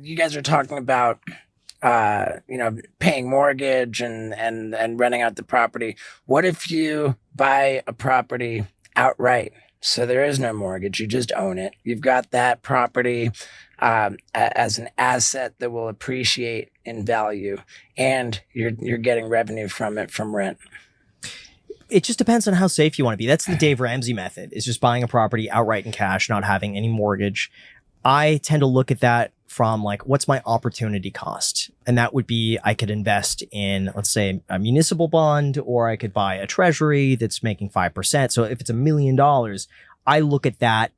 You guys are talking about, paying mortgage and renting out the property. What if you buy a property outright? So there is no mortgage. You just own it. You've got that property as an asset that will appreciate in value, and you're getting revenue from it from rent. It just depends on how safe you want to be. That's the Dave Ramsey method, is just buying a property outright in cash, not having any mortgage. I tend to look at that from like, what's my opportunity cost? And that would be, I could invest in, let's say, a municipal bond, or I could buy a treasury that's making 5%. So if it's $1 million, I look at that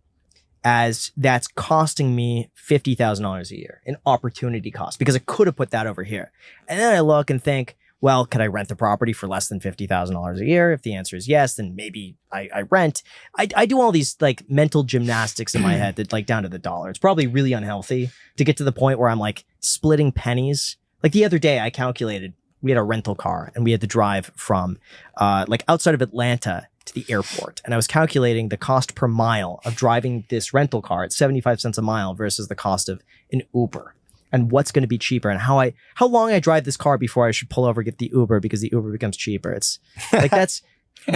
as that's costing me $50,000 a year in opportunity cost, because I could have put that over here. And then I look and think, well, could I rent the property for less than $50,000 a year? If the answer is yes, then maybe I rent. I do all these like mental gymnastics in my head that like down to the dollar. It's probably really unhealthy to get to the point where I'm like splitting pennies. Like the other day I calculated, we had a rental car and we had to drive from like outside of Atlanta to the airport. And I was calculating the cost per mile of driving this rental car at 75 cents a mile versus the cost of an Uber. And what's going to be cheaper, and how long I drive this car before I should pull over, get the Uber, because the Uber becomes cheaper. It's like, that's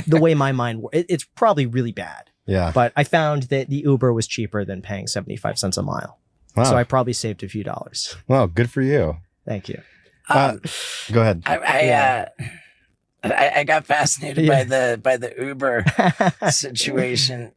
the way my mind works. It's probably really bad. Yeah. But I found that the Uber was cheaper than paying 75 cents a mile. Wow. So I probably saved a few dollars. Wow. Good for you. Thank you. Go ahead. I got fascinated by the Uber situation.